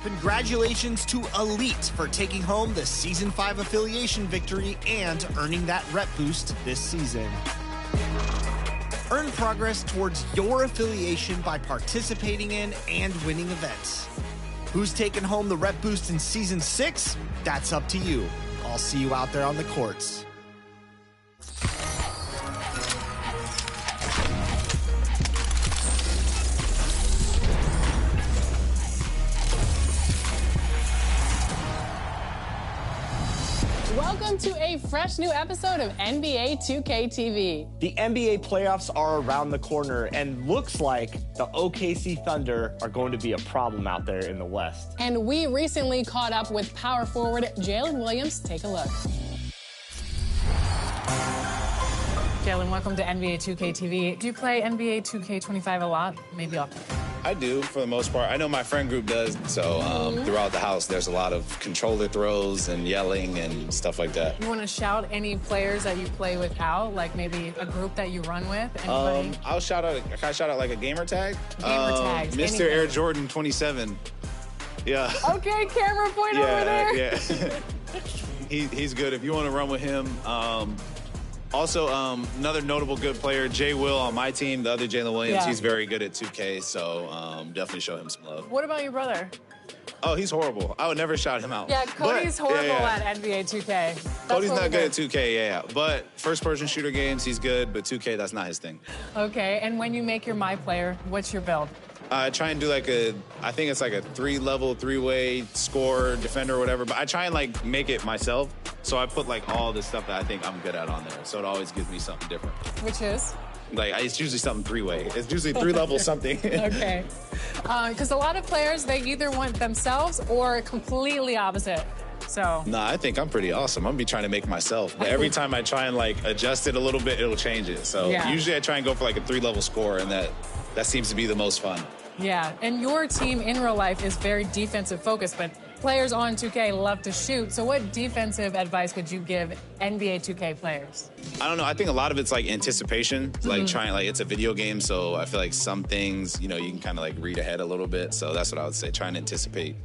Congratulations to Elite for taking home the Season 5 affiliation victory and earning that rep boost this season. Earn progress towards your affiliation by participating in and winning events. Who's taking home the rep boost in Season 6? That's up to you. I'll see you out there on the courts. Welcome to a fresh new episode of NBA 2K TV. The NBA playoffs are around the corner, and looks like the OKC Thunder are going to be a problem out there in the West. And we recently caught up with power forward Jalen Williams. Take a look. Jalen, welcome to NBA 2K TV. Do you play NBA 2K25 a lot? Maybe often? I do, for the most part. I know my friend group does, so throughout the house, there's a lot of controller throws and yelling and stuff like that. You want to shout any players that you play with out, like maybe a group that you run with? Anybody? I'll shout out, can I shout out like a gamer tag? Gamer tags, Mr. anything. Air Jordan 27. Yeah. Okay, camera point over there. Yeah. He's good. If you want to run with him. Also, another notable good player, Jay Will on my team, the other Jalen Williams. Yeah. He's very good at 2K, so definitely show him some love. What about your brother? Oh, he's horrible. I would never shout him out. Yeah, Cody's But, horrible yeah. at NBA 2K. That's Cody's what not we good at heard. 2K, yeah. But first-person shooter games, he's good, but 2K, that's not his thing. Okay, and when you make your My Player, what's your build? I try and do like I think it's like a three-level, three-way scorer, defender, or whatever, but I try and like make it myself. So I put like all the stuff that I think I'm good at on there. So it always gives me something different. Which is? Like, it's usually something three-way. It's usually three-level something. Okay. Because a lot of players, they either want themselves or completely opposite. So. Nah, I think I'm pretty awesome. I'm gonna be trying to make myself. But every time I try and like adjust it a little bit, it'll change it. So Yeah. usually I try and go for like a three-level score, and that seems to be the most fun. Yeah, and your team in real life is very defensive focused, but players on 2K love to shoot. So what defensive advice would you give NBA 2K players? I don't know. I think a lot of it's like anticipation, like trying, like it's a video game. So I feel like some things, you know, you can kind of like read ahead a little bit. So that's what I would say, trying to anticipate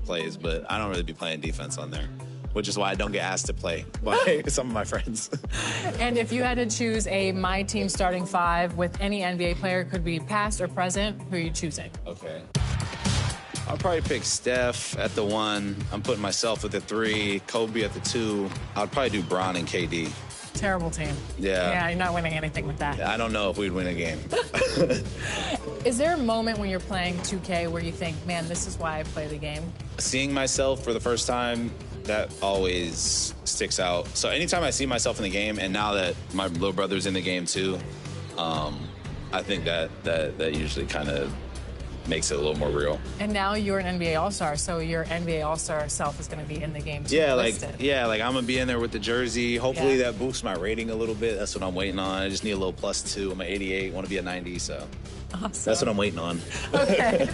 plays. But I don't really be playing defense on there, which is why I don't get asked to play by some of my friends. And if you had to choose a My Team starting five with any NBA player, could be past or present, who are you choosing? Okay. I'll probably pick Steph at the 1. I'm putting myself at the 3, Kobe at the 2. I'd probably do Bron and KD. Terrible team. Yeah. Yeah, you're not winning anything with that. I don't know if we'd win a game. Is there a moment when you're playing 2K where you think, man, this is why I play the game? Seeing myself for the first time, that always sticks out. So anytime I see myself in the game, and now that my little brother's in the game too, I think that usually kind of makes it a little more real. And now you're an NBA All-Star, so your NBA All-Star self is going to be in the game too. Yeah, listed. like I'm gonna be in there with the jersey. Hopefully Yeah. that boosts my rating a little bit. That's what I'm waiting on. I just need a little +2. I'm an 88, want to be a 90, so Awesome. that's what I'm waiting on. Okay.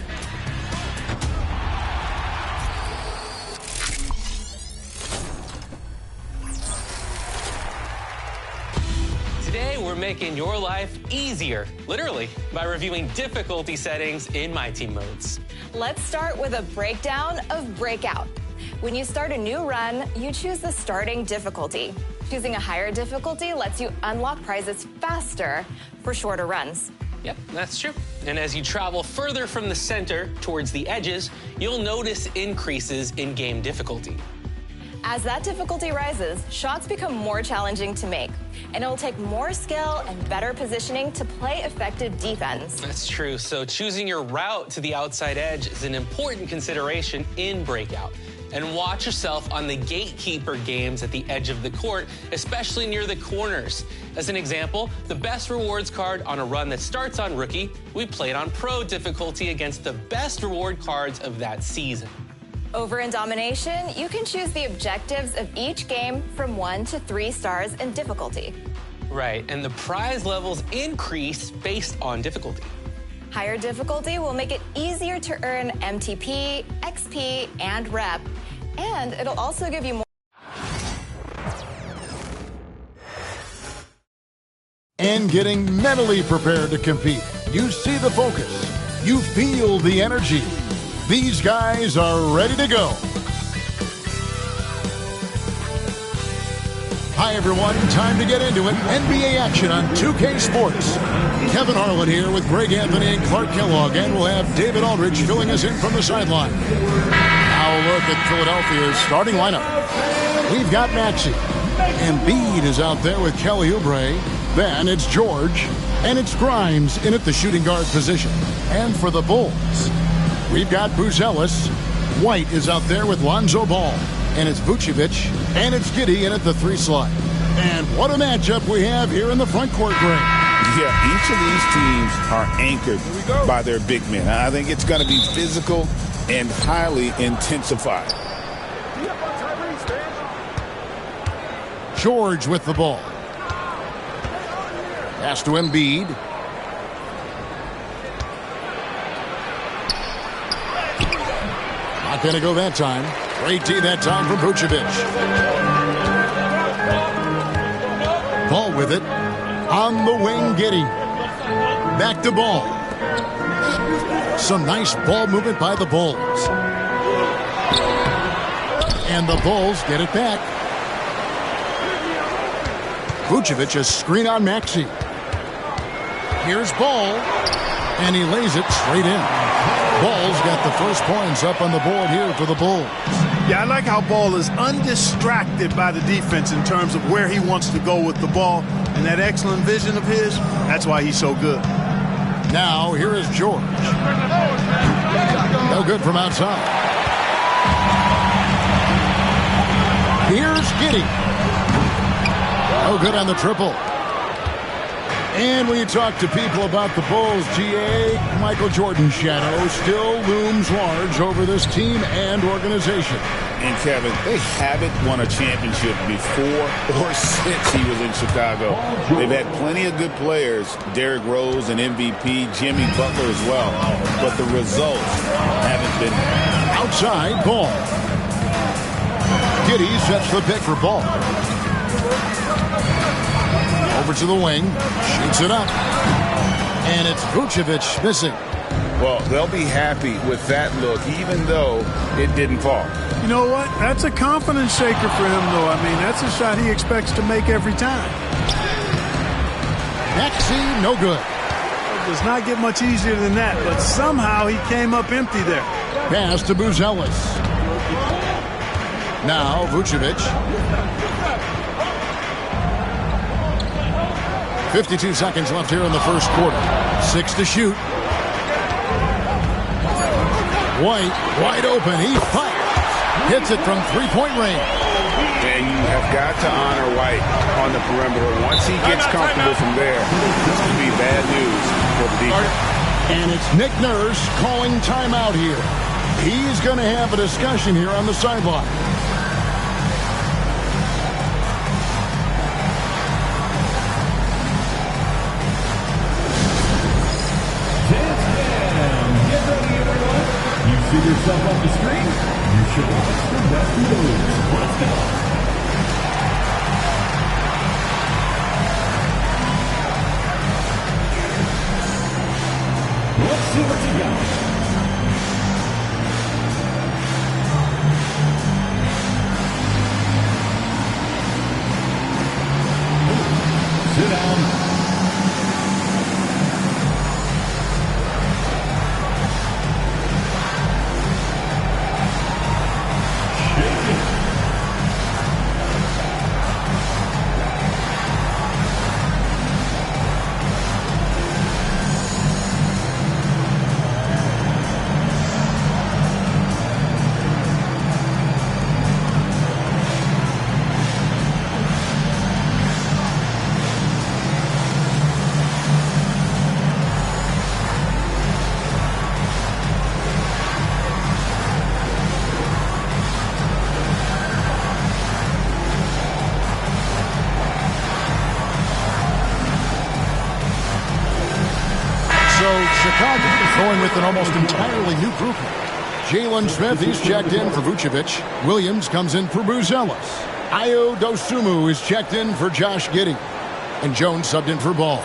Today, we're making your life easier, literally, by reviewing difficulty settings in My Team modes. Let's start with a breakdown of Breakout. When you start a new run, you choose the starting difficulty. Choosing a higher difficulty lets you unlock prizes faster for shorter runs. Yep, that's true. And as you travel further from the center towards the edges, you'll notice increases in game difficulty. As that difficulty rises, shots become more challenging to make, and it'll take more skill and better positioning to play effective defense. That's true. So choosing your route to the outside edge is an important consideration in Breakout. And watch yourself on the gatekeeper games at the edge of the court, especially near the corners. As an example, the best rewards card on a run that starts on Rookie, we played on Pro difficulty against the best reward cards of that season. Over in Domination, you can choose the objectives of each game from 1 to 3 stars in difficulty. Right, and the prize levels increase based on difficulty. Higher difficulty will make it easier to earn MTP, XP, and rep, and it'll also give you more. And getting mentally prepared to compete. You see the focus. You feel the energy. These guys are ready to go. Hi, everyone. Time to get into it. NBA action on 2K Sports. Kevin Harlan here with Greg Anthony and Clark Kellogg, and we'll have David Aldridge filling us in from the sideline. Now a look at Philadelphia's starting lineup. We've got Maxey. Embiid is out there with Kelly Oubre. Then it's George. And it's Grimes in at the shooting guard position. And for the Bulls, we've got Buzelis. White is out there with Lonzo Ball. And it's Vucevic, and it's Giddey in at the 3 slot. And what a matchup we have here in the front court, Greg. Yeah, each of these teams are anchored by their big men. I think it's going to be physical and highly intensified. George with the ball. Pass to Embiid. Not going to go that time. Great D that time from Vucevic. Ball with it. On the wing, Giddey. Back to Ball. Some nice ball movement by the Bulls. And the Bulls get it back. Vucevic a screen on Maxey. Here's Ball. And he lays it straight in. Ball's got the first points up on the board here for the Bulls. Yeah, I like how Ball is undistracted by the defense in terms of where he wants to go with the ball. And that excellent vision of his, that's why he's so good. Now, here is George. No good from outside. Here's Giddey. No good on the triple. And when you talk to people about the Bulls, GA, Michael Jordan's shadow still looms large over this team and organization. And Kevin, they haven't won a championship before or since he was in Chicago. They've had plenty of good players, Derrick Rose and MVP, Jimmy Butler as well. But the results haven't been there. Outside, Ball. Giddey sets the pick for Ball. Over to the wing, shoots it up, and it's Vucevic missing. Well, they'll be happy with that look, even though it didn't fall. You know what? That's a confidence shaker for him, though. I mean, that's a shot he expects to make every time. Maxey, no good. It does not get much easier than that, but somehow he came up empty there. Pass to Buzelis. Now, Vucevic. 52 seconds left here in the first quarter. 6 to shoot. White, wide open. He fires. Hits it from three-point range. And you have got to honor White on the perimeter. Once he gets comfortable from there, this could be bad news for the defense. And it's Nick Nurse calling timeout here. He's going to have a discussion here on the sideline. See yourself on the screen? You should watch the best moves. Let's go. Let's see what you got. Sit down. Chicago going with an almost entirely new group. Jalen Smith, he's checked in for Vucevic. Williams comes in for Buzelis. Ayo Dosunmu is checked in for Josh Giddey. And Jones subbed in for Ball.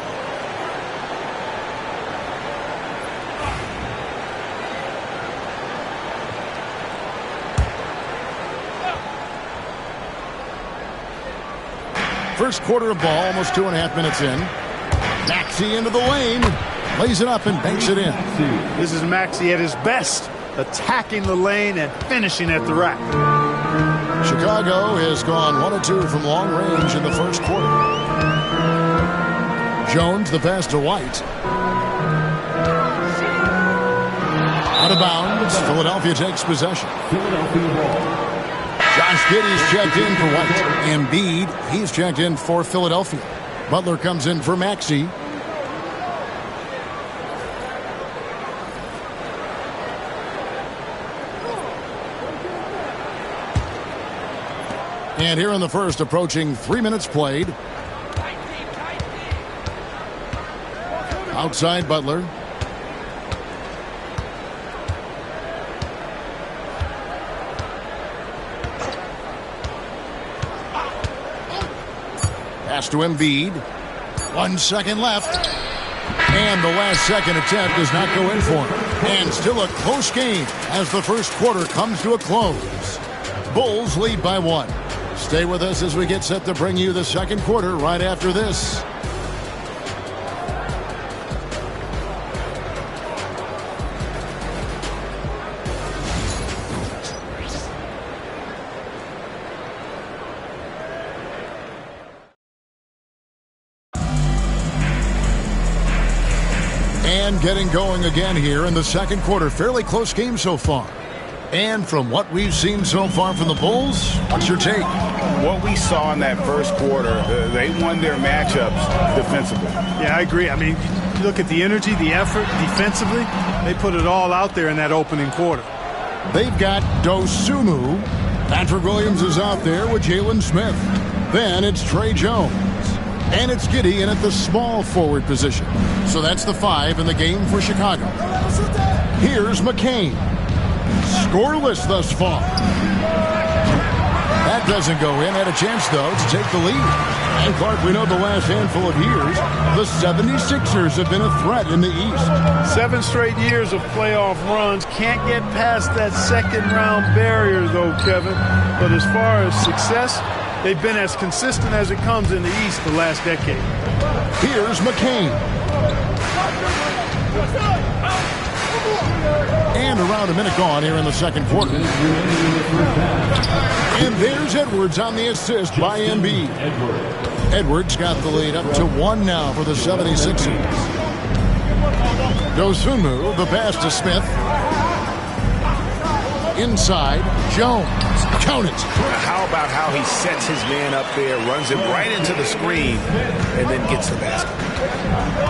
First quarter of ball, almost 2.5 minutes in. Maxey into the lane. Lays it up and banks it in. This is Maxey at his best, attacking the lane and finishing at the rack. Chicago has gone 1 of 2 from long range in the first quarter. Jones, the pass to White. Out of bounds. Philadelphia takes possession. Josh Giddey's checked in for White. Embiid, he's checked in for Philadelphia. Butler comes in for Maxey. And here in the first, approaching 3 minutes played. Outside Butler. Pass to Embiid. 1 second left. And the last second attempt does not go in for him. And still a close game as the first quarter comes to a close. Bulls lead by 1. Stay with us as we get set to bring you the second quarter right after this. And getting going again here in the second quarter. Fairly close game so far. And from what we've seen so far from the Bulls, what's your take? What we saw in that first quarter, they won their matchups defensively. Yeah, I agree. I mean, you look at the energy, the effort defensively, they put it all out there in that opening quarter. They've got Dosunmu. Patrick Williams is out there with Jalen Smith. Then it's Trey Jones. And it's Giddey in at the small forward position. So that's the 5 in the game for Chicago. Here's McCain. Scoreless thus far. That doesn't go in. Had a chance, though, to take the lead. And, Clark, we know the last handful of years, the 76ers have been a threat in the East. 7 straight years of playoff runs. Can't get past that second-round barrier, though, Kevin. But as far as success, they've been as consistent as it comes in the East the last decade. Here's McCain. And around a minute gone here in the second quarter. And there's Edwards on the assist by Embiid. Edwards got the lead up to 1 now for the 76ers. Dosunmu, the pass to Smith. Inside, Jones. Count it. How about how he sets his man up there, runs him right into the screen, and then gets the basket.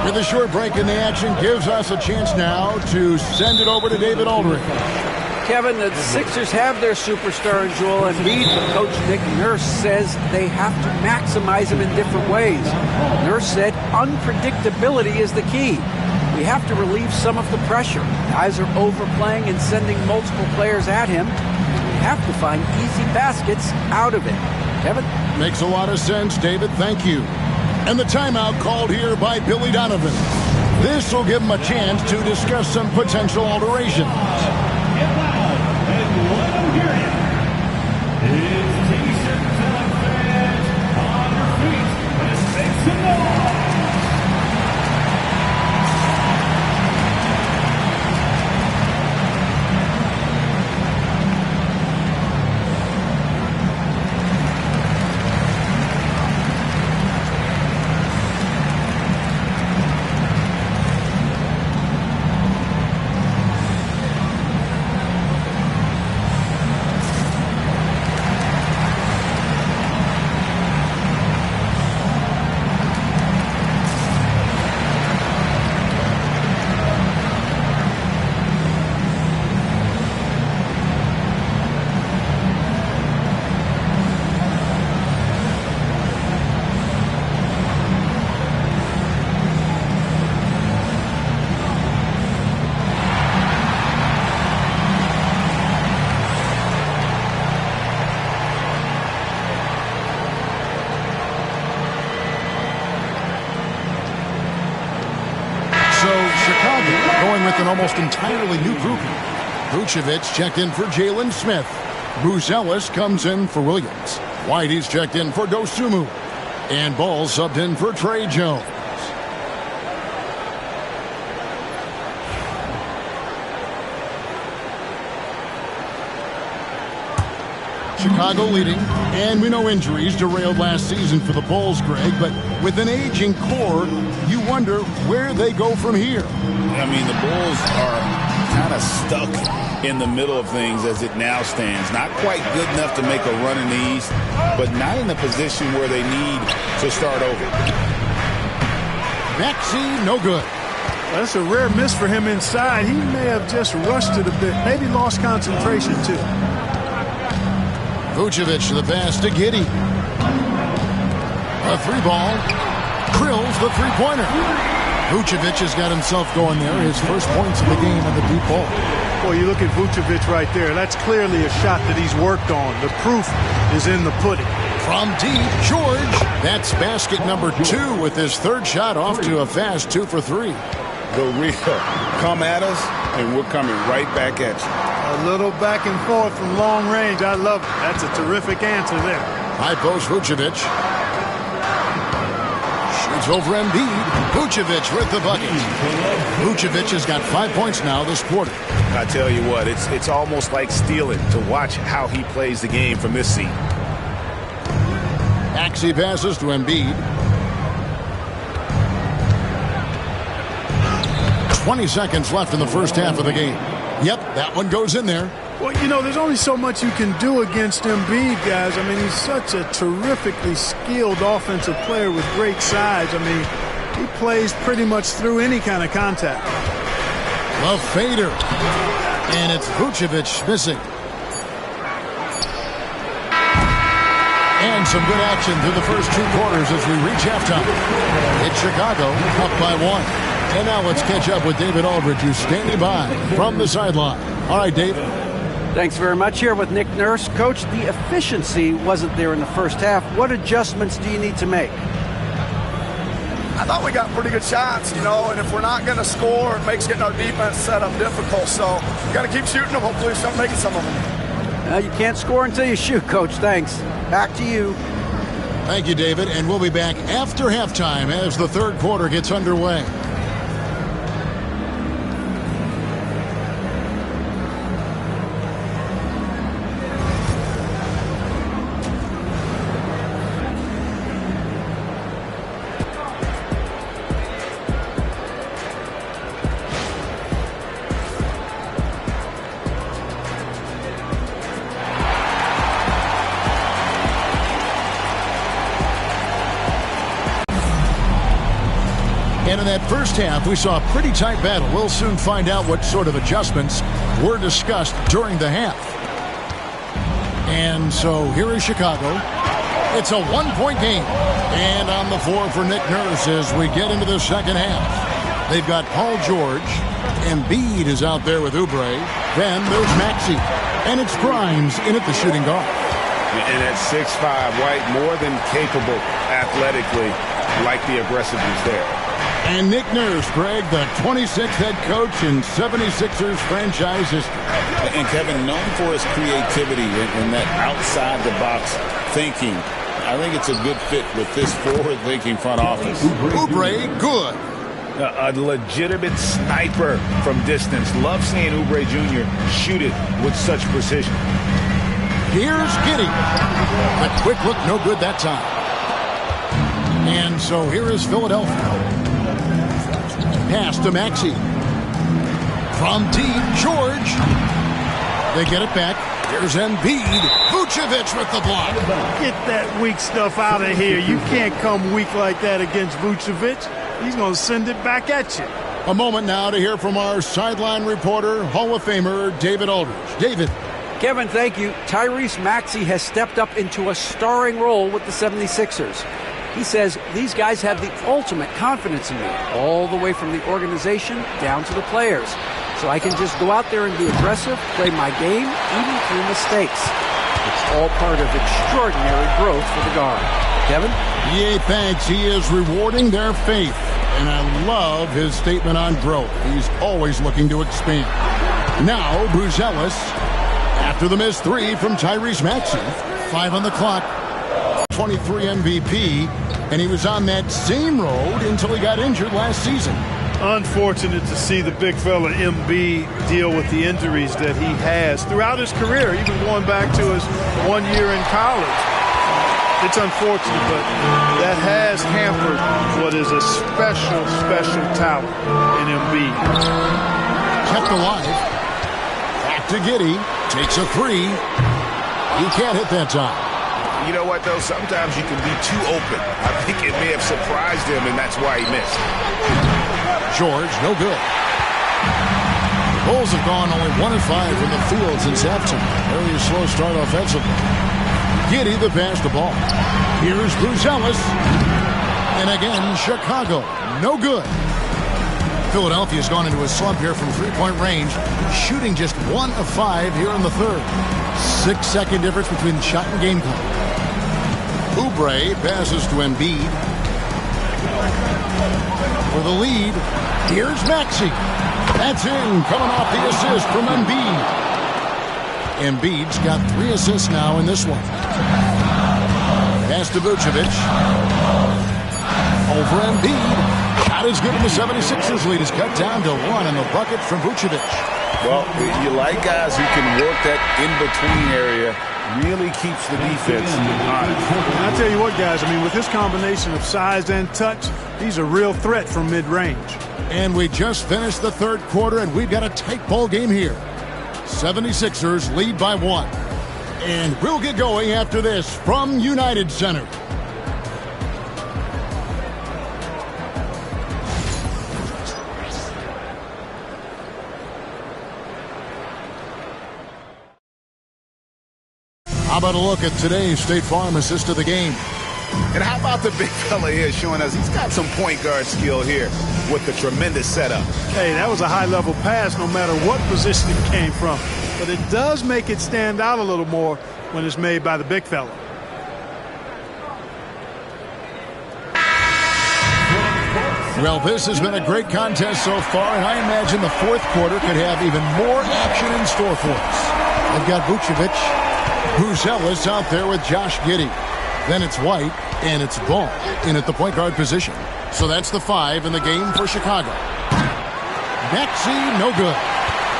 With a short break in the action, gives us a chance now to send it over to David Aldridge. Kevin, the Sixers have their superstar in Joel Embiid, but Coach Nick Nurse says they have to maximize him in different ways. Nurse said unpredictability is the key. We have to relieve some of the pressure. Guys are overplaying and sending multiple players at him. We have to find easy baskets out of it. Kevin? Makes a lot of sense, David. Thank you. And the timeout called here by Billy Donovan. This will give him a chance to discuss some potential alterations. With an almost entirely new grouping. Vucevic checked in for Jalen Smith. Bruce Ellis comes in for Williams. Whitey's checked in for Dosunmu. And Ball subbed in for Trey Jones. Chicago leading, and we know injuries derailed last season for the Bulls, Greg, but with an aging core, you wonder where they go from here. I mean, the Bulls are kind of stuck in the middle of things as it now stands. Not quite good enough to make a run in the East, but not in a position where they need to start over. Maxey, no good. That's a rare miss for him inside. He may have just rushed it a bit, maybe lost concentration too. Vucevic to the pass to Giddey. A three ball. Drills the three-pointer. Vucevic has got himself going there. His first points of the game on the deep ball. Boy, you look at Vucevic right there. That's clearly a shot that he's worked on. The proof is in the pudding. From deep, George. That's basket number 2 with his third shot off to a fast 2 for 3. Go Rico. Come at us, and we're coming right back at you. A little back and forth from long range. I love it. That's a terrific answer there. High post Vucevic. Shoots over Embiid. Vucevic with the bucket. Vucevic has got 5 points now this quarter. I tell you what, it's almost like stealing to watch how he plays the game from this seat. Maxey passes to Embiid. 20 seconds left in the first half of the game. Yep, that one goes in there. Well, you know, there's only so much you can do against Embiid, guys. I mean, he's such a terrifically skilled offensive player with great size. I mean, he plays pretty much through any kind of contact. A fader. And it's Vucevic missing. And some good action through the first 2 quarters as we reach halftime. It's Chicago up by 1. And now let's catch up with David Aldridge, who's standing by from the sideline. All right, Dave. Thanks very much. Here with Nick Nurse. Coach, the efficiency wasn't there in the first half. What adjustments do you need to make? I thought we got pretty good shots, you know, and if we're not going to score, it makes getting our defense set up difficult. So we got to keep shooting them. Hopefully we start making some of them. You can't score until you shoot, Coach. Thanks. Back to you. Thank you, David. And we'll be back after halftime as the third quarter gets underway. And in that first half, we saw a pretty tight battle. We'll soon find out what sort of adjustments were discussed during the half. And so here is Chicago. It's a 1-point game. And on the floor for Nick Nurse as we get into the second half. They've got Paul George. Embiid is out there with Oubre. Then there's Maxey. And it's Grimes in at the shooting guard. And at 6'5", White more than capable athletically, like the aggressiveness there. And Nick Nurse, Greg, the 26th head coach in 76ers franchise history. And Kevin, known for his creativity and that outside-the-box thinking, I think it's a good fit with this forward-thinking front office. Oubre, good. A legitimate sniper from distance. Love seeing Oubre Jr. shoot it with such precision. Here's Giddey. The quick look, no good that time. And so here is Philadelphia. Pass to Maxey. From deep, George. They get it back. Here's Embiid. Vucevic with the block. Get that weak stuff out of here. You can't come weak like that against Vucevic. He's going to send it back at you. A moment now to hear from our sideline reporter, Hall of Famer David Aldridge. David. Kevin, thank you. Tyrese Maxey has stepped up into a starring role with the 76ers. He says, these guys have the ultimate confidence in me, all the way from the organization down to the players. So I can just go out there and be aggressive, play my game, even through mistakes. It's all part of extraordinary growth for the guard. Kevin? Yeah, thanks. He is rewarding their faith. And I love his statement on growth. He's always looking to expand. Now, Bruzelis, after the missed 3 from Tyrese Maxey. 5 on the clock. 23 MVP. And he was on that same road until he got injured last season. Unfortunate to see the big fella Embiid deal with the injuries that he has throughout his career, even going back to his 1 year in college. It's unfortunate, but that has hampered what is a special, special talent in Embiid. Kept alive. Back to Giddey. Takes a three. He can't hit that time. You know what, though? Sometimes you can be too open. I think it may have surprised him, and that's why he missed. George, no good. Bulls have gone only 1 of 5 from the field since halftime. Very slow start offensively. Giddey the pass the ball. Here's Bruzelis. And again, Chicago. No good. Philadelphia's gone into a slump here from three-point range, shooting just 1 of 5 here in the third. 6-second difference between the shot and game clock. Oubre passes to Embiid. For the lead, here's Maxey. That's in, coming off the assist from Embiid. Embiid's got 3 assists now in this one. Pass to Vucevic. Over Embiid. Shot is good, and the 76ers lead is cut down to 1 in the bucket from Vucevic. Well, you like guys who can work that in-between area. Really keeps the defense honest. And I tell you what, guys, I mean, with this combination of size and touch, he's a real threat from mid-range. And we just finished the third quarter, and we've got a tight ball game here. 76ers lead by 1. And we'll get going after this from United Center. How about a look at today's State Farm assist of the game? And how about the big fella here showing us he's got some point guard skill here with the tremendous setup. Hey, that was a high-level pass no matter what position it came from. But it does make it stand out a little more when it's made by the big fella. Well, this has been a great contest so far, and I imagine the fourth quarter could have even more action in store for us. They've got Vucevic, Bruzelis out there with Josh Giddey. Then it's White, and it's Ball in at the point guard position. So that's the 5 in the game for Chicago. Maxey, no good.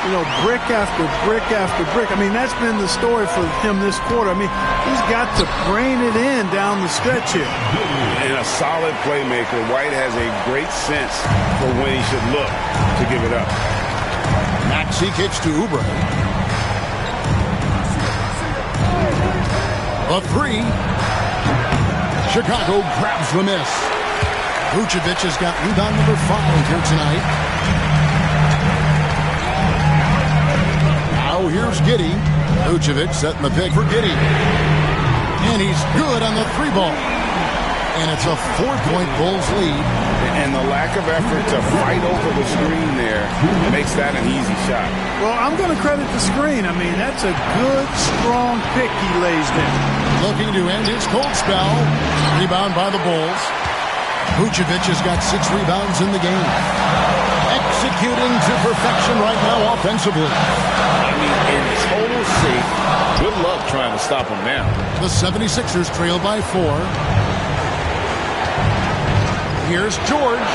You know, brick after brick after brick. I mean, that's been the story for him this quarter. I mean, he's got to brain it in down the stretch here. And a solid playmaker. White has a great sense for when he should look to give it up. Maxey kicks to Oubre. A 3. Chicago grabs the miss. Vucevic has got rebound number 5 here tonight. Now here's Giddey. Vucevic setting the pick for Giddey. And he's good on the 3-ball. And it's a 4-point Bulls lead. And the lack of effort to fight over the screen there makes that an easy shot. Well, I'm going to credit the screen. I mean, that's a good, strong pick he lays there. Looking to end his cold spell. Rebound by the Bulls. Vucevic has got 6 rebounds in the game. Executing to perfection right now offensively. I mean, in total safe. Good luck trying to stop him now. The 76ers trail by 4. Here's George.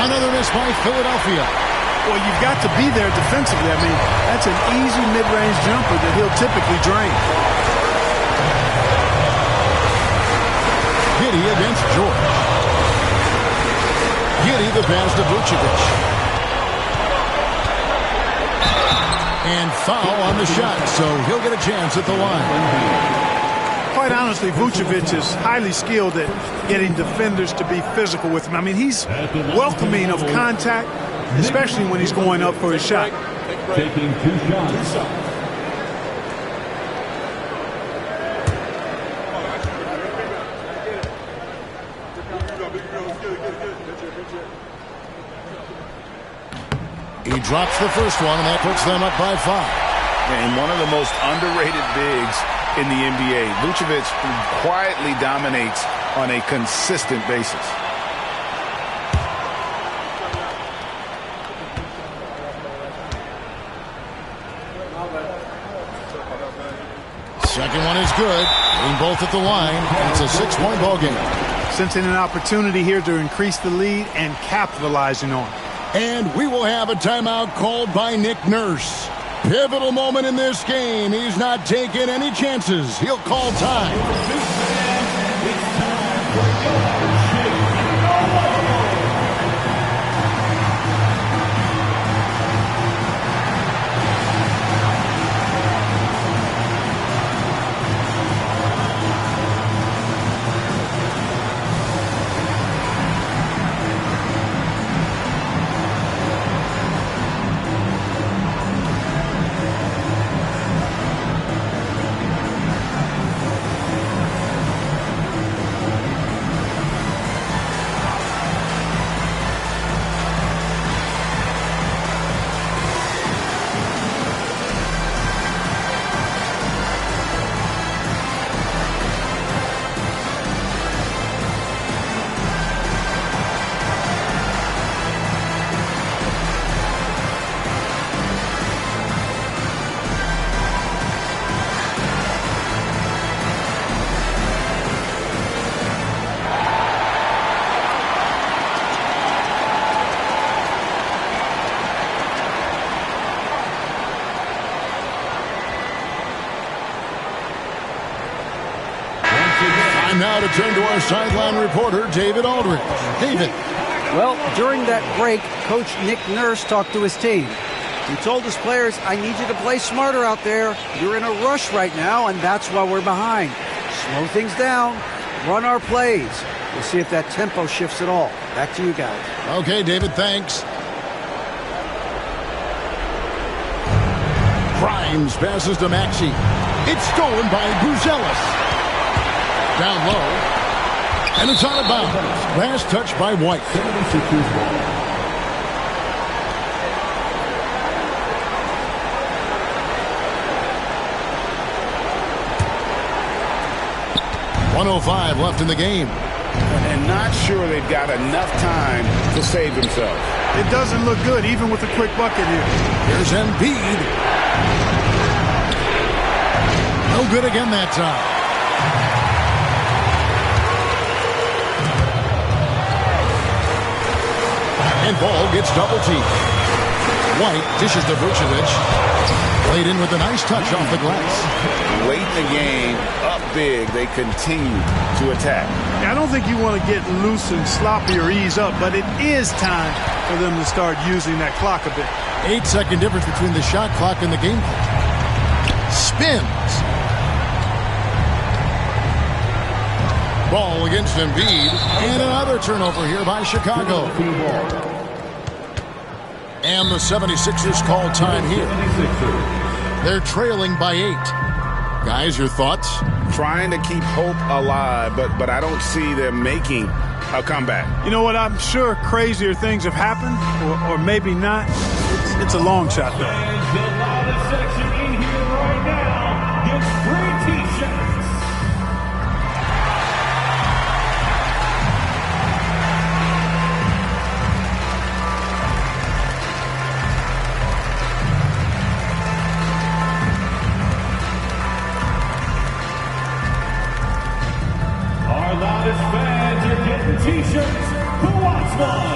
Another miss by Philadelphia. Well, you've got to be there defensively. I mean, that's an easy mid-range jumper that he'll typically drain. Giddey against George. Giddey the pass to Vucevic. And foul on the shot, so he'll get a chance at the line. Quite honestly, Vucevic is highly skilled at getting defenders to be physical with him. I mean, he's welcoming of contact, especially when he's going up for his shot. Taking 2 shots. He drops the first one, and that puts them up by 5. And one of the most underrated bigs in the NBA. Vucevic quietly dominates on a consistent basis. Second one is good. Getting both at the line. It's a 6-point ball game. sensing an opportunity here to increase the lead and capitalizing on it. And we will have a timeout called by Nick Nurse. Pivotal moment in this game. He's not taking any chances. He'll call time. Now to turn to our sideline reporter, David Aldridge. David. Well, during that break, Coach Nick Nurse talked to his team. He told his players, I need you to play smarter out there. You're in a rush right now, and that's why we're behind. Slow things down. Run our plays. We'll see if that tempo shifts at all. Back to you guys. Okay, David, thanks. Grimes passes to Maxey. It's stolen by Buzelis. Down low, and it's out of bounds. Last touch by White. .105 left in the game. And not sure they've got enough time to save themselves. It doesn't look good, even with a quick bucket here. Here's Embiid. No good again that time. And ball gets double teamed. White dishes to Vucevic. Played in with a nice touch off the glass. Late in the game, up big, they continue to attack. I don't think you want to get loose and sloppy or ease up, but it is time for them to start using that clock a bit. 8-second difference between the shot clock and the game clock. Spins. Ball against Embiid. And another turnover here by Chicago. And the 76ers call time here. They're trailing by 8. Guys, your thoughts? Trying to keep hope alive, but I don't see them making a comeback. You know what? I'm sure crazier things have happened, or maybe not. It's a long shot, though. The loudest section in here right now gets free T-shirts. Our loudest fans are getting T-shirts. Who wants one?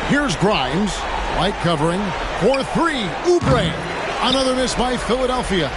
Here's Grimes. Light covering. For three. Oubre. Another miss by Philadelphia.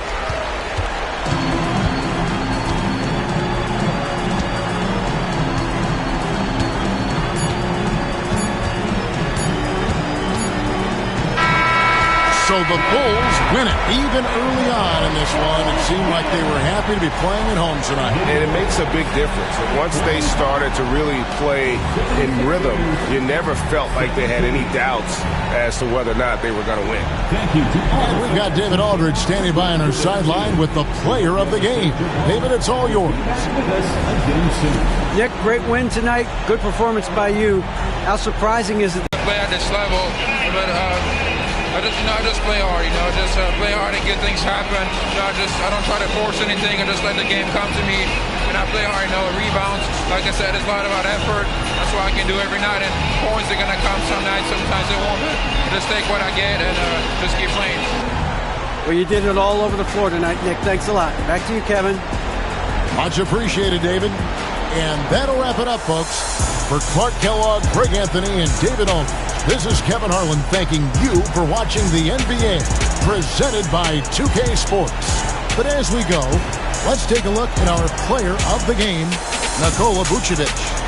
So the Bulls win it. Even early on in this one, it seemed like they were happy to be playing at home tonight. And it makes a big difference. Once they started to really play in rhythm, you never felt like they had any doubts as to whether or not they were going to win. And we've got David Aldridge standing by on our sideline with the player of the game. David, it's all yours. Nick, great win tonight. Good performance by you. How surprising is it? Play at this level, but I just play hard, just play hard and get things happen. I don't try to force anything. I just let the game come to me, and I play hard. Rebounds, like I said, it's a lot about effort. That's what I can do every night, and points are gonna come some nights, sometimes they won't. But just take what I get and just keep playing. Well, you did it all over the floor tonight, Nick. Thanks a lot. Back to you, Kevin. Much appreciated, David. And that'll wrap it up, folks. For Clark Kellogg, Greg Anthony, and David Aldridge, this is Kevin Harlan thanking you for watching the NBA, presented by 2K Sports. But as we go, let's take a look at our player of the game, Nikola Vucevic.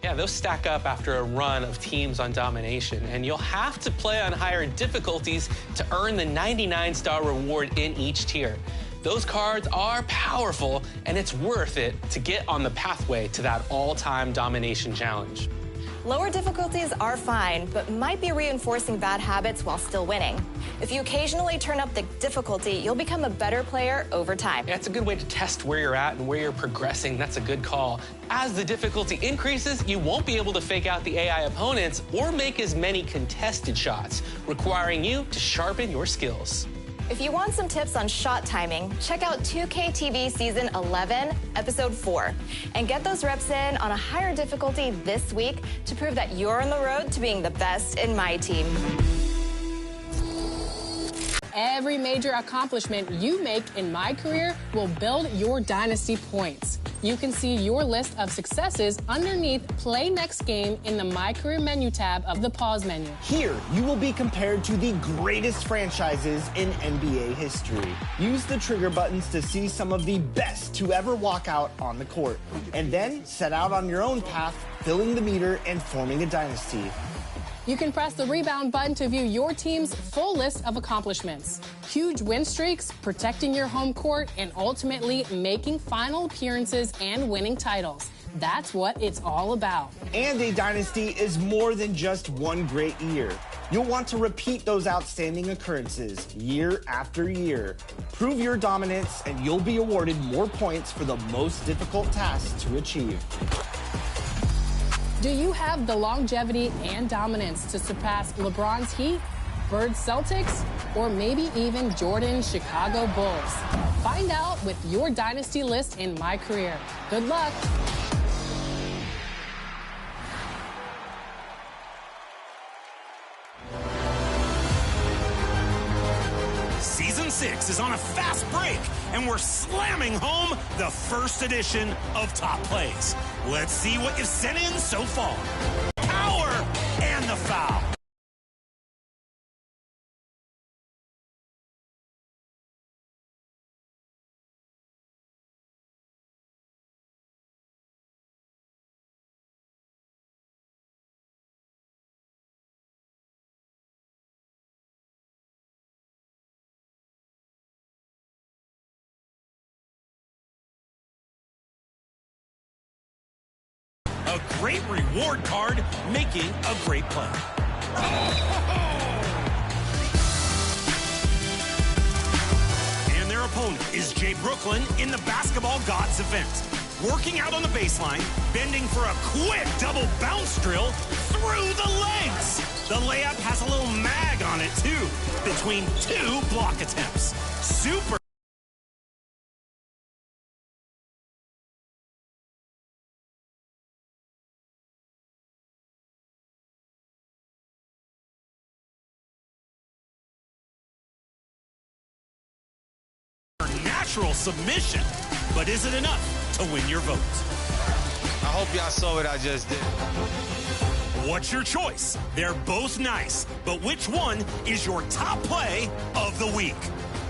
Yeah, those stack up after a run of teams on domination, and you'll have to play on higher difficulties to earn the 99-star reward in each tier. Those cards are powerful, and it's worth it to get on the pathway to that all-time domination challenge. Lower difficulties are fine, but might be reinforcing bad habits while still winning. If you occasionally turn up the difficulty, you'll become a better player over time. Yeah, it's a good way to test where you're at and where you're progressing. That's a good call. As the difficulty increases, you won't be able to fake out the AI opponents or make as many contested shots, requiring you to sharpen your skills. If you want some tips on shot timing, check out 2K TV Season 11, Episode 4, and get those reps in on a higher difficulty this week to prove that you're on the road to being the best in my team. Every major accomplishment you make in my career will build your dynasty points. You can see your list of successes underneath Play Next Game in the My Career menu tab of the Pause menu. Here, you will be compared to the greatest franchises in NBA history. Use the trigger buttons to see some of the best to ever walk out on the court, and then set out on your own path, filling the meter and forming a dynasty. You can press the rebound button to view your team's full list of accomplishments. Huge win streaks, protecting your home court, and ultimately making final appearances and winning titles. That's what it's all about. And a dynasty is more than just one great year. You'll want to repeat those outstanding occurrences year after year. Prove your dominance, and you'll be awarded more points for the most difficult tasks to achieve. Do you have the longevity and dominance to surpass LeBron's Heat, Bird's Celtics, or maybe even Jordan's Chicago Bulls? Find out with your dynasty list in My Career. Good luck. Season 6 is on a fast break, and we're slamming home the first edition of Top Plays. Let's see what you've sent in so far. Power and the foul. A great reward card, making a great play. And their opponent is Jay Brooklyn in the Basketball Gods event. Working out on the baseline, bending for a quick double bounce drill through the legs. The layup has a little mag on it, too, between two block attempts. Super. natural submission. But is it enough to win your vote? I hope y'all saw what I just did. What's your choice? They're both nice, but which one is your top play of the week?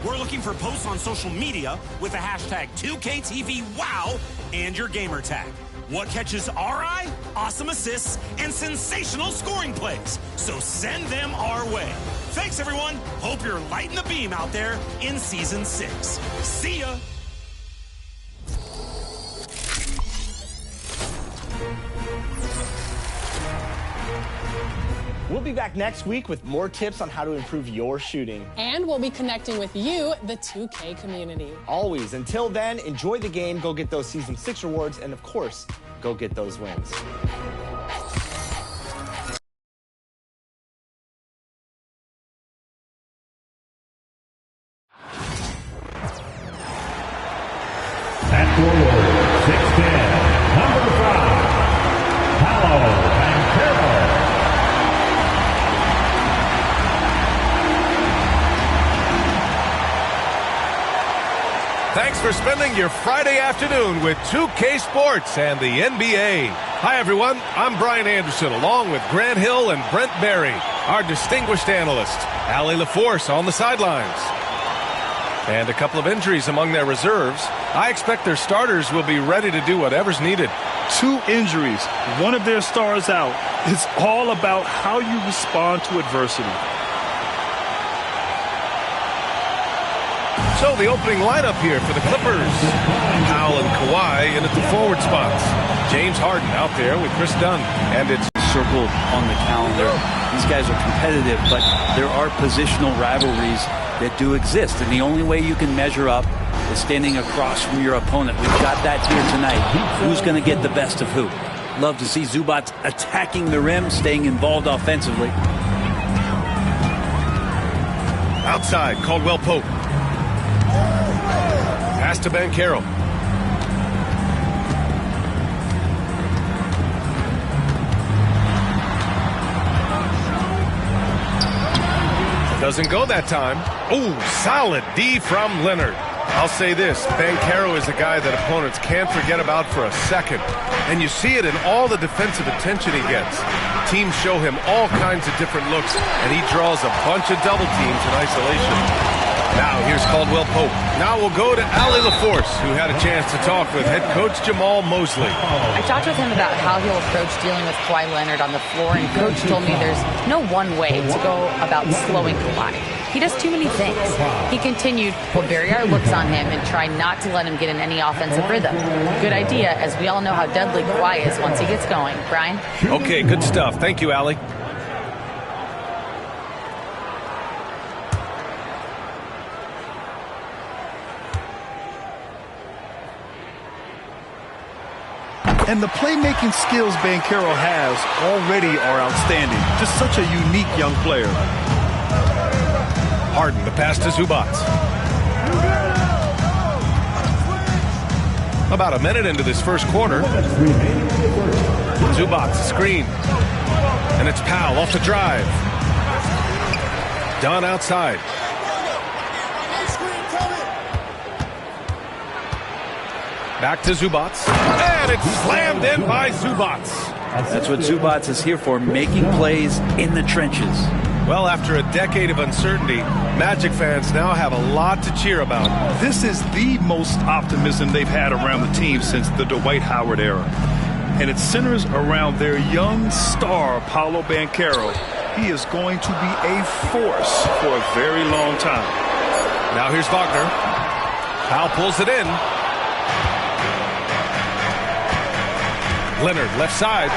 We're looking for posts on social media with the hashtag 2KTVWOW and your gamer tag. What catches our eye? Awesome assists and sensational scoring plays. So send them our way. Thanks, everyone. Hope you're lighting the beam out there in Season 6. See ya. We'll be back next week with more tips on how to improve your shooting. And we'll be connecting with you, the 2K community. Always. Until then, enjoy the game, go get those Season 6 rewards, and of course, go get those wins. At forward, 6'10", number 5, Paolo Banchero. Thanks for spending your Friday afternoon with 2K Sports and the NBA. Hi, everyone. I'm Brian Anderson, along with Grant Hill and Brent Berry, our distinguished analyst. Allie LaForce on the sidelines. And a couple of injuries among their reserves. I expect their starters will be ready to do whatever's needed. 2 injuries, one of their stars out. It's all about how you respond to adversity. So the opening lineup here for the Clippers. Powell and Kawhi in at the forward spots. James Harden out there with Chris Dunn. And it's circled on the calendar. These guys are competitive, but there are positional rivalries that do exist. And the only way you can measure up is standing across from your opponent. We've got that here tonight. Who's going to get the best of who? Love to see Zubac attacking the rim, staying involved offensively. Outside, Caldwell Pope. Pass to Banchero. Doesn't go that time. Ooh, solid D from Leonard. I'll say this, Banchero is a guy that opponents can't forget about for a second. And you see it in all the defensive attention he gets. Teams show him all kinds of different looks, and he draws a bunch of double teams in isolation. Now here's Caldwell Pope. Now we'll go to Allie LaForce, who had a chance to talk with head coach Jamal Mosley. I talked with him about how he'll approach dealing with Kawhi Leonard on the floor, and coach told me there's no one way to go about slowing Kawhi. He does too many things. He continued, we'll bury our looks on him and try not to let him get in any offensive rhythm. Good idea, as we all know how deadly Kawhi is once he gets going. Brian? Okay, good stuff. Thank you, Allie. And the playmaking skills Banchero has already are outstanding. Just such a unique young player. Harden, the pass to Zubac. About a minute into this first quarter. Zubac, screen. And it's Powell off the drive. Dunn outside. Back to Zubac. And it's slammed in by Zubac. That's what Zubac is here for, making plays in the trenches. Well, after a decade of uncertainty, Magic fans now have a lot to cheer about. This is the most optimism they've had around the team since the Dwight Howard era. And it centers around their young star, Paolo Banchero. He is going to be a force for a very long time. Now here's Wagner. Powell pulls it in. Leonard, left side,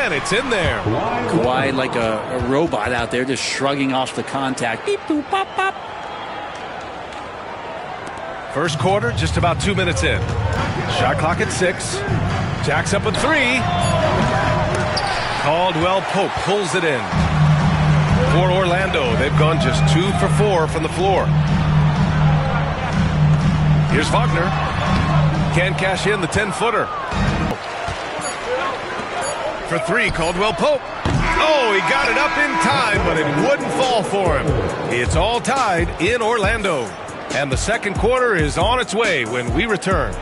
and it's in there. Kawhi like a robot out there, just shrugging off the contact. Beep, boop, pop, pop. First quarter, just about 2 minutes in. Shot clock at 6. Jacks up a 3. Caldwell Pope pulls it in. For Orlando, they've gone just 2 for 4 from the floor. Here's Wagner. Can't cash in the 10-footer. For 3, Caldwell Pope. Oh, he got it up in time, but it wouldn't fall for him. It's all tied in Orlando. And the second quarter is on its way when we return.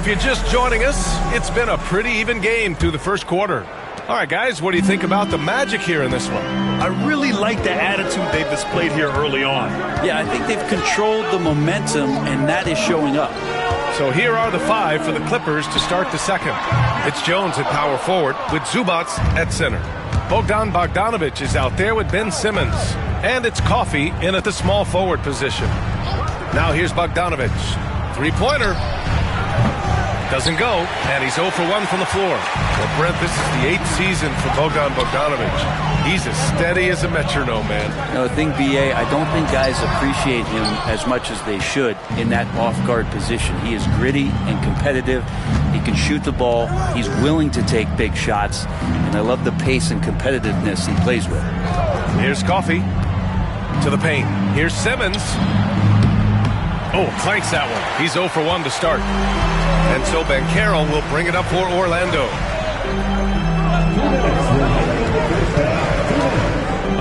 If you're just joining us, it's been a pretty even game through the first quarter. All right, guys, what do you think about the magic here in this one? I really like the attitude they've displayed here early on. Yeah, I think they've controlled the momentum, and that is showing up. So here are the 5 for the Clippers to start the second. It's Jones at power forward with Zubats at center. Bogdan Bogdanovic is out there with Ben Simmons. And it's Coffey in at the small forward position. Now here's Bogdanovic. Three-pointer. Doesn't go, and he's 0 for 1 from the floor. Well, Brent, this is the 8th season for Bogdan Bogdanovic. He's as steady as a metronome, man. No, the thing, B.A., I don't think guys appreciate him as much as they should in that off-guard position. He is gritty and competitive. He can shoot the ball. He's willing to take big shots, and I love the pace and competitiveness he plays with. Here's Coffey to the paint. Here's Simmons. Oh, clanks that one. He's 0 for 1 to start. And so Banchero will bring it up for Orlando.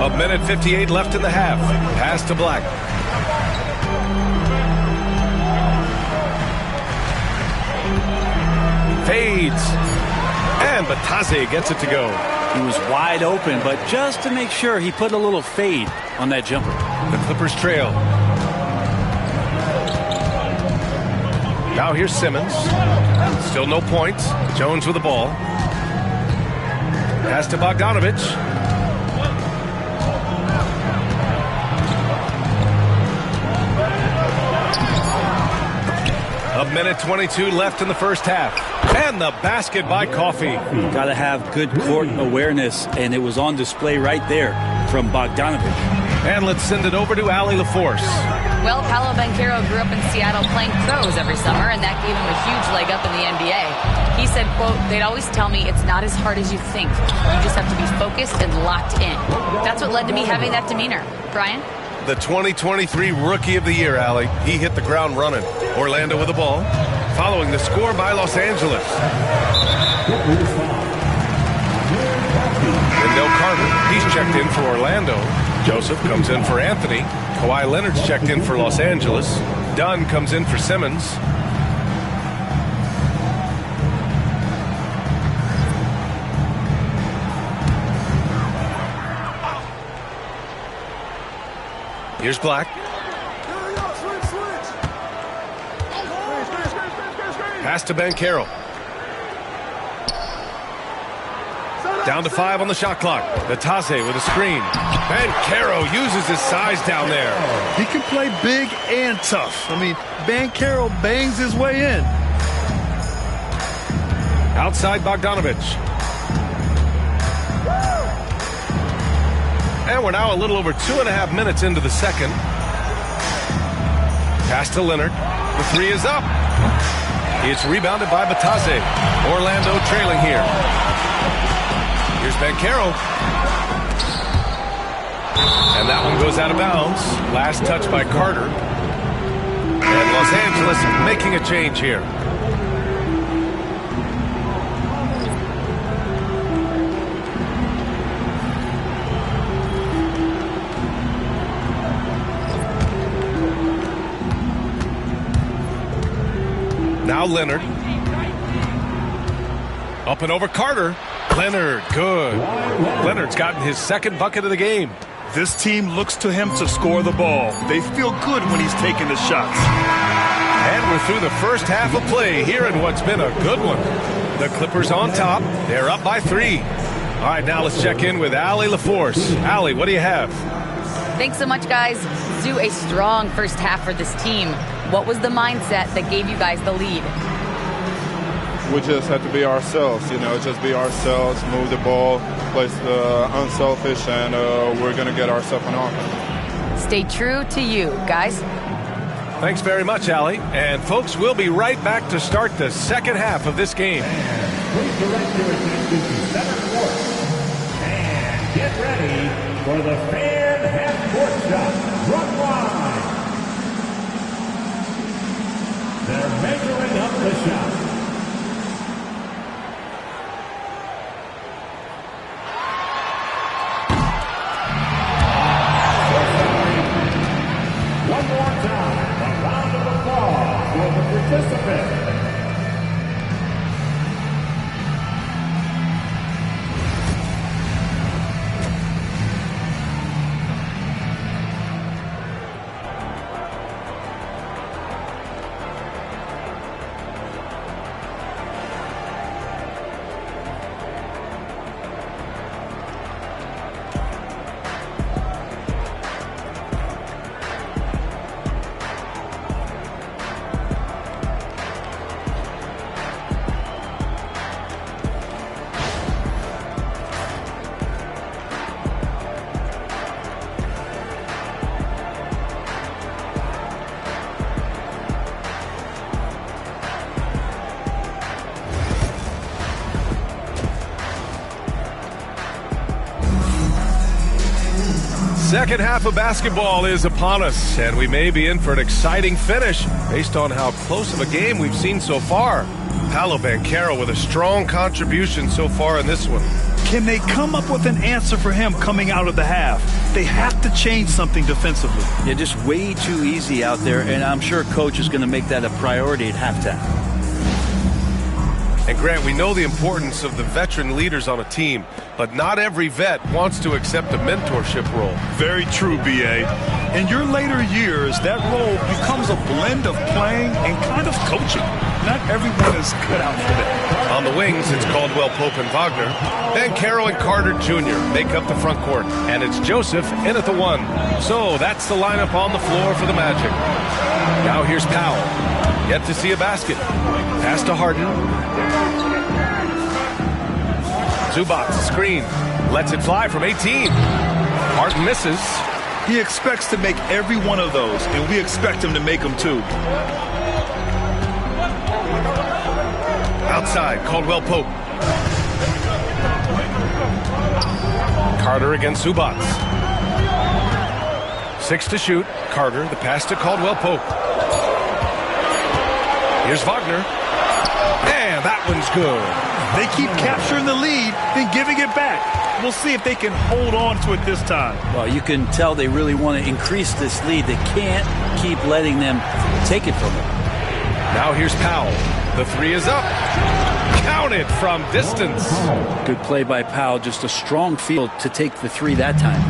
A minute 58 left in the half. Pass to Black. Fades. And Bataze gets it to go. He was wide open, but just to make sure, he put a little fade on that jumper. The Clippers trail. Now here's Simmons. Still no points. Jones with the ball. Pass to Bogdanovic. A minute 22 left in the first half. And the basket by Coffey. Got to have good court awareness, and it was on display right there from Bogdanovic. And let's send it over to Allie LaForce. Well, Paolo Banchero grew up in Seattle playing pros every summer, and that gave him a huge leg up in the NBA. He said, quote, "They'd always tell me it's not as hard as you think. You just have to be focused and locked in." That's what led to me having that demeanor. Brian? The 2023 Rookie of the Year, Allie. He hit the ground running. Orlando with the ball. Following the score by Los Angeles. Wendell Carter, he's checked in for Orlando. Joseph comes in for Anthony. Kawhi Leonard's checked in for Los Angeles. Dunn comes in for Simmons. Here's Black. Pass to Banchero. Down to 5 on the shot clock. Bataze with a screen. Banchero uses his size down there. He can play big and tough. I mean, Banchero bangs his way in. Outside Bogdanovic. And we're now a little over 2.5 minutes into the second. Pass to Leonard. The three is up. It's rebounded by Bataze. Orlando trailing here. Here's Banchero. And that one goes out of bounds. Last touch by Carter. And Los Angeles making a change here. Now Leonard. Up and over Carter. Leonard, good. Leonard's gotten his second bucket of the game. This team looks to him to score the ball. They feel good when he's taking the shots. And we're through the first half of play here in what's been a good one. The Clippers on top. They're up by 3. All right, now let's check in with Allie LaForce. Allie, what do you have? Thanks so much, guys. Zoo, a strong first half for this team. What was the mindset that gave you guys the lead? We just have to be ourselves, just be ourselves, move the ball, play unselfish, and we're going to get ourselves an offense. Stay true to you, guys. Thanks very much, Allie. And, folks, we'll be right back to start the second half of this game. Race director is center court. And Get ready for the fan half-court shot. Front line. They're measuring up the shot. One more time, a round of applause for the participants. Second half of basketball is upon us, and we may be in for an exciting finish based on how close of a game we've seen so far. Paolo Banchero with a strong contribution so far in this one. Can they come up with an answer for him coming out of the half? They have to change something defensively. They're just way too easy out there, and I'm sure Coach is going to make that a priority at halftime. And Grant, we know the importance of the veteran leaders on a team, but not every vet wants to accept a mentorship role. Very true, B.A. In your later years, that role becomes a blend of playing and kind of coaching. Not everyone is cut out for that. On the wings, it's Caldwell Pope and Wagner. Banchero and Carter Jr. make up the front court, and it's Joseph in at the one. So that's the lineup on the floor for the Magic. Now here's Powell. Yet to see a basket. Pass to Harden. Zubac, screen. Lets it fly from 18. Harden misses. He expects to make every one of those, and we expect him to make them too. Outside, Caldwell Pope. Carter against Zubac. 6 to shoot. Carter, the pass to Caldwell Pope. Here's Wagner. And that one's good. They keep capturing the lead and giving it back. We'll see if they can hold on to it this time. Well, you can tell they really want to increase this lead. They can't keep letting them take it from them. Now here's Powell. The three is up. Counted from distance. Good play by Powell. Just a strong field to take the three that time.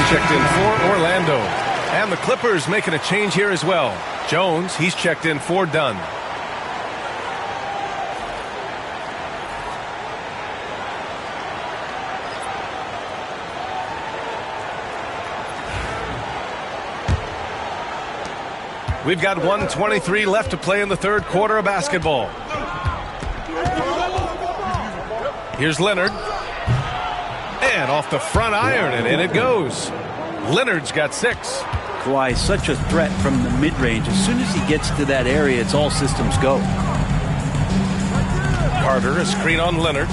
Checked in for Orlando. And the Clippers making a change here as well. Jones, he's checked in for Dunn. We've got 1:23 left to play in the third quarter of basketball. Here's Leonard. And off the front iron, and in it goes. Leonard's got 6. Kawhi, such a threat from the mid-range. As soon as he gets to that area, it's all systems go. Carter, a screen on Leonard.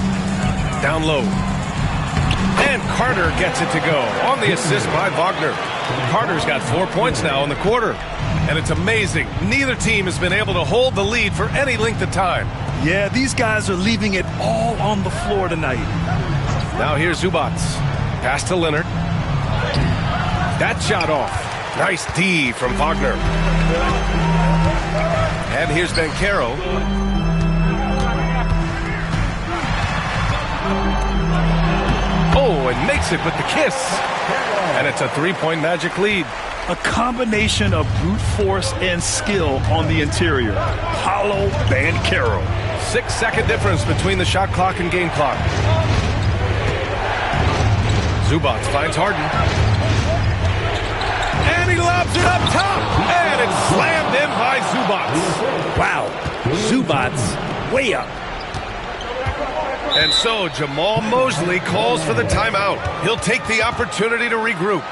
Down low. And Carter gets it to go on the assist by Wagner. Carter's got 4 points now in the quarter. And it's amazing. Neither team has been able to hold the lead for any length of time. Yeah, these guys are leaving it all on the floor tonight. Now here's Zubac. Pass to Leonard. That shot off. Nice D from Wagner. And here's Banchero. Oh, and makes it with the kiss. And it's a 3-point Magic lead. A combination of brute force and skill on the interior. Paolo Banchero. 6-second difference between the shot clock and game clock. Zubac finds Harden. And he lobs it up top. And it's slammed in by Zubac. Wow. Zubac way up. And so Jamal Mosley calls for the timeout. He'll take the opportunity to regroup.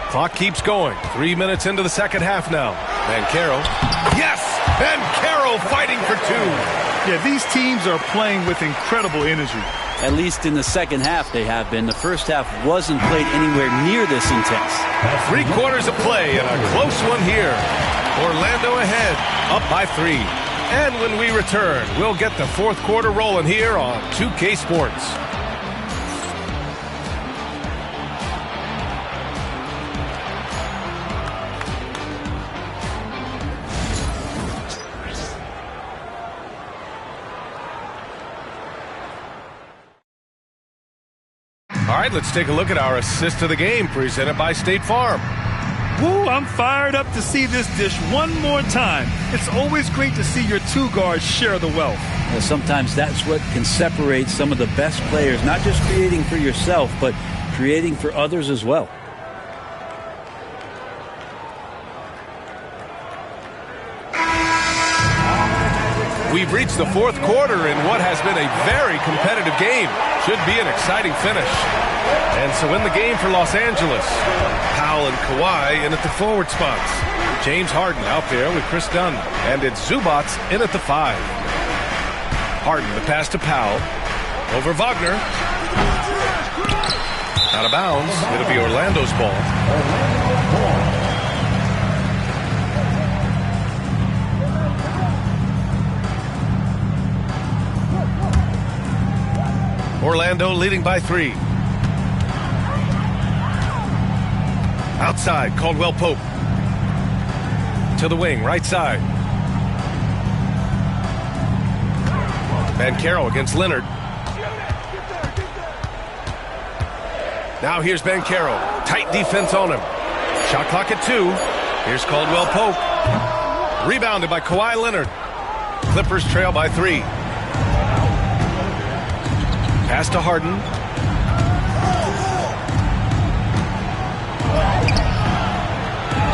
Clock keeps going. 3 minutes into the second half now. Banchero. Yes! Banchero fighting for two. Yeah, these teams are playing with incredible energy. At least in the second half they have been. The first half wasn't played anywhere near this intense. 3 quarters of play and a close one here. Orlando ahead, up by 3. And when we return, we'll get the fourth quarter rolling here on 2K Sports. All right, let's take a look at our assist of the game presented by State Farm. Woo, I'm fired up to see this dish one more time. It's always great to see your two guards share the wealth. Well, sometimes that's what can separate some of the best players, not just creating for yourself, but creating for others as well. We've reached the fourth quarter in what has been a very competitive game. Should be an exciting finish. And so in the game for Los Angeles, Powell and Kawhi in at the forward spots. James Harden out there with Chris Dunn. And it's Zubac in at the 5. Harden the pass to Powell. Over Wagner. Out of bounds. It'll be Orlando's ball. Orlando leading by 3. Outside, Caldwell Pope. To the wing, right side. Banchero against Leonard. Now here's Banchero. Tight defense on him. Shot clock at 2. Here's Caldwell Pope. Rebounded by Kawhi Leonard. Clippers trail by 3. Pass to Harden.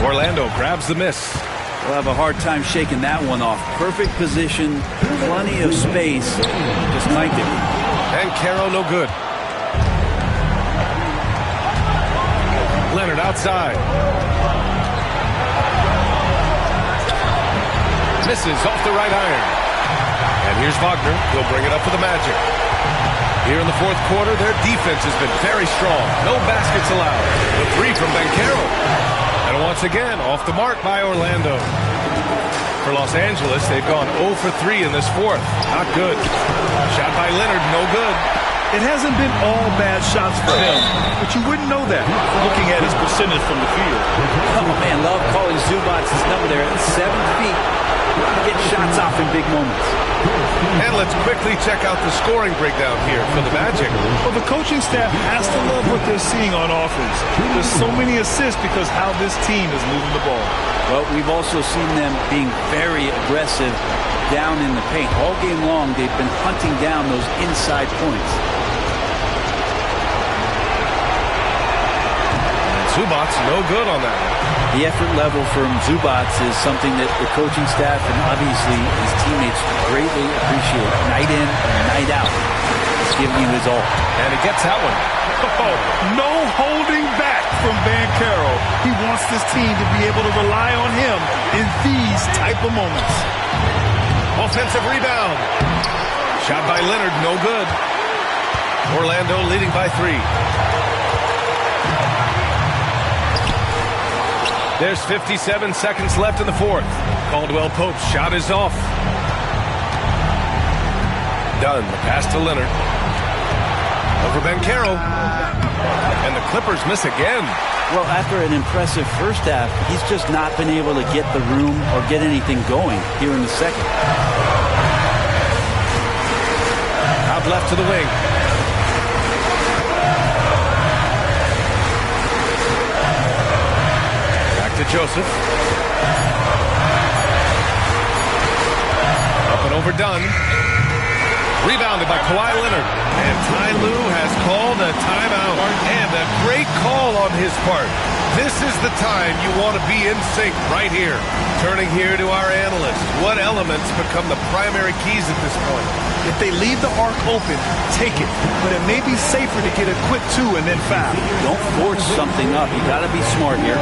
Orlando grabs the miss. We'll have a hard time shaking that one off. Perfect position, plenty of space. Just liked it. Banchero no good. outside. Misses off the right iron. And here's Wagner. He'll bring it up for the Magic. Here in the fourth quarter, their defense has been very strong. No baskets allowed. The three from Banchero. And once again, off the mark by Orlando. For Los Angeles, they've gone 0 for 3 in this fourth. Not good. Shot by Leonard, no good. It hasn't been all bad shots for him, but you wouldn't know that looking at his percentage from the field. Oh, man, love calling Zubac's number there at 7 feet. Get shots off in big moments. And let's quickly check out the scoring breakdown here for the Magic. Well, the coaching staff has to love what they're seeing on offense. There's so many assists because how this team is moving the ball. Well, we've also seen them being very aggressive down in the paint. All game long, they've been hunting down those inside points. And Zubac's no good on that one. The effort level from Zubac is something that the coaching staff and obviously his teammates greatly appreciate. Night in and night out. He's giving you his all. And he gets that one. Oh, no holding back from Banchero. He wants this team to be able to rely on him in these type of moments. Offensive rebound. Shot by Leonard, no good. Orlando leading by 3. There's 57 seconds left in the fourth. Caldwell Pope's shot is off. Dunn, the pass to Leonard. Over Banchero. And the Clippers miss again. Well, after an impressive first half, he's just not been able to get the room or get anything going here in the second. Out left to the wing. To Joseph. Up and over Dunn. Rebounded by Kawhi Leonard. And Ty Lue has called a timeout. And a great call on his part. This is the time you want to be in sync right here. Turning here to our analysts. What elements become the primary keys at this point? If they leave the arc open, take it. But it may be safer to get a quick 2 and then foul. Don't force something up. You got to be smart here.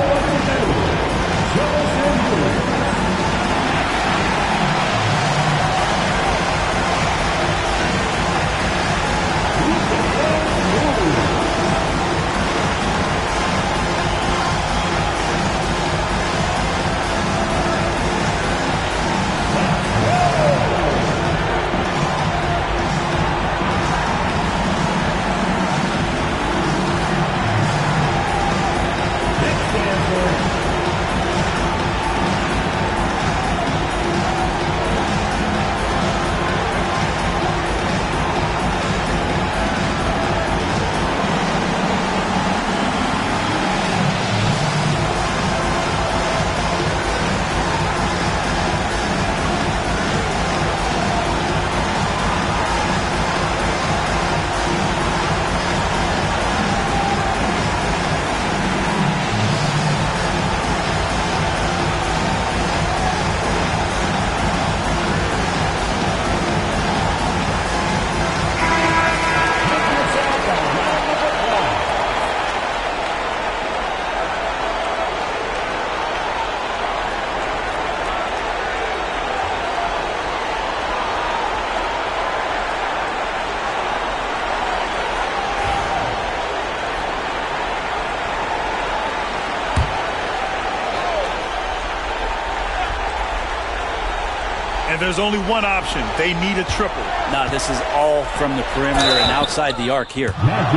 And there's only one option. They need a triple. No, this is all from the perimeter and outside the arc here.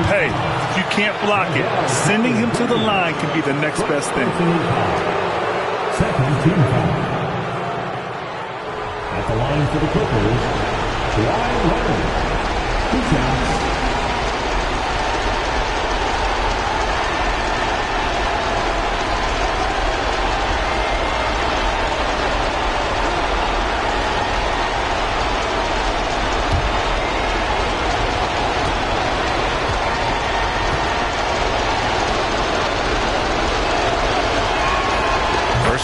Hey, if you can't block it, sending him to the line can be the next best thing. Second team foul. At the line for the Clippers, Kawhi Leonard. 2 shots.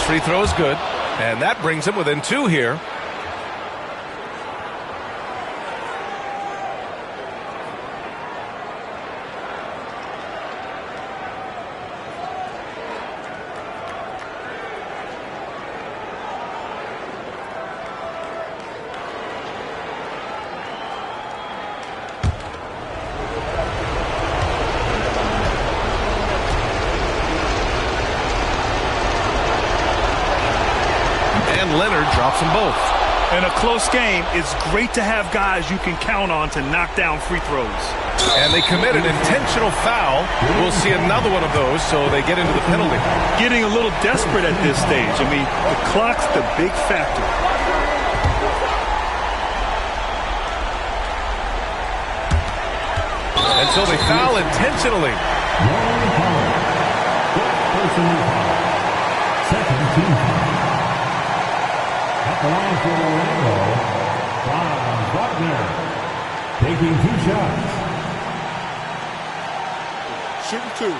Free throw is good, and that brings him within 2 here. drops them both. In a close game, it's great to have guys you can count on to knock down free throws. And they commit an intentional foul. We'll see another one of those, so they get into the penalty. Getting a little desperate at this stage. I mean, the clock's the big factor. And so they foul intentionally. Second team foul. At the line for Orlando, Franz Wagner taking 2 shots. Shooting 2.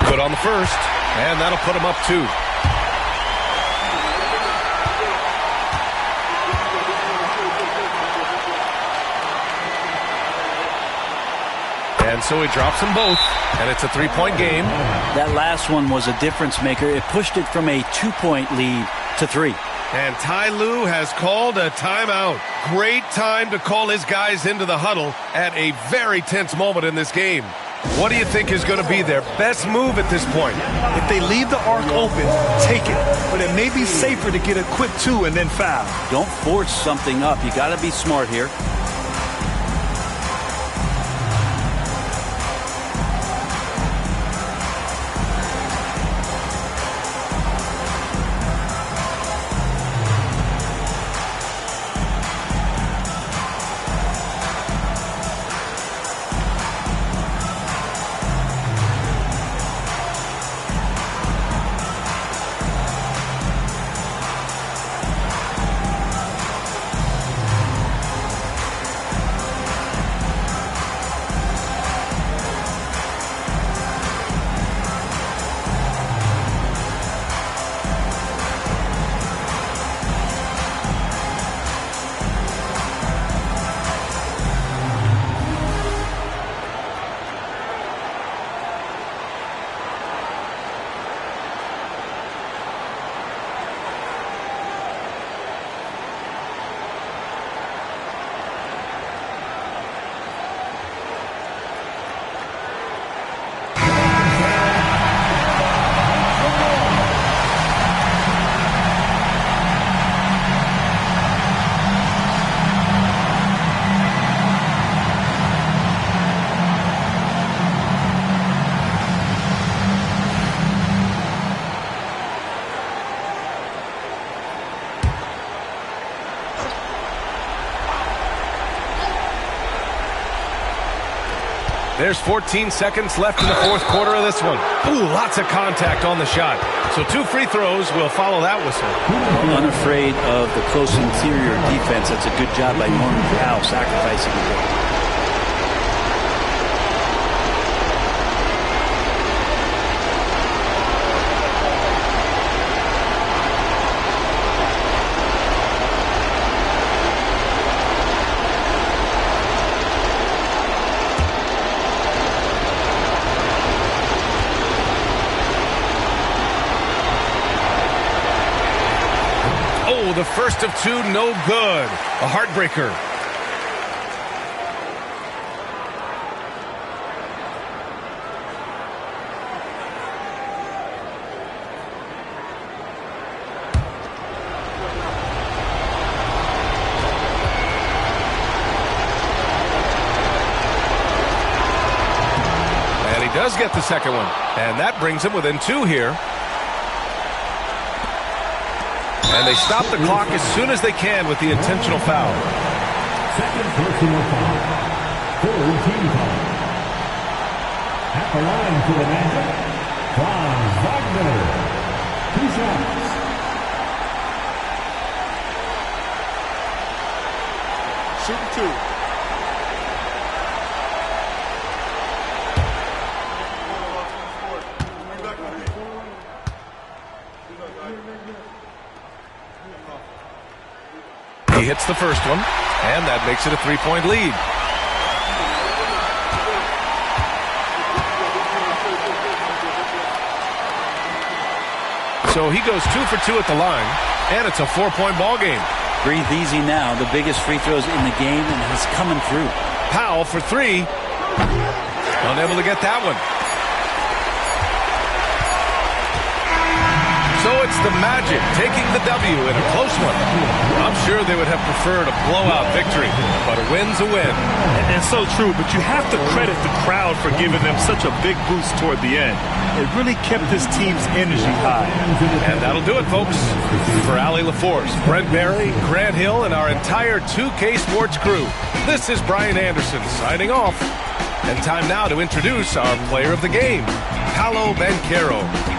Good on the first, and that'll put him up 2. And so he drops them both, and it's a 3-point game. That last one was a difference maker. It pushed it from a 2-point lead to 3. And Ty Lue has called a timeout. Great time to call his guys into the huddle at a very tense moment in this game. What do you think is going to be their best move at this point? If they leave the arc open, take it. But it may be safer to get a quick 2 and then foul. Don't force something up. You got to be smart here. There's 14 seconds left in the fourth quarter of this one. Ooh, lots of contact on the shot. So 2 free throws will follow that whistle. Unafraid of the close interior defense. That's a good job by Norman Powell, sacrificing the ball. The first of 2, no good. A heartbreaker. And he does get the second one. And that brings him within 2 here. And they stop the clock as soon as they can with the intentional foul. Second personal foul. 4-team foul. At the line for the Magic, Franz Wagner. 2 shots. Shooting 2. He hits the first one, and that makes it a 3-point lead. So he goes 2 for 2 at the line, and it's a 4-point ball game. breathe easy now. The biggest free throws in the game, and he's coming through. Powell for three. Unable to get that one. So it's the Magic taking the W in a close one. I'm sure they would have preferred a blowout victory, but a win's a win. And so true, but you have to credit the crowd for giving them such a big boost toward the end. It really kept this team's energy high. And that'll do it, folks. For Allie LaForce, Brent Barry, Grant Hill, and our entire 2K Sports crew, this is Brian Anderson signing off. And time now to introduce our player of the game, Paolo Banchero.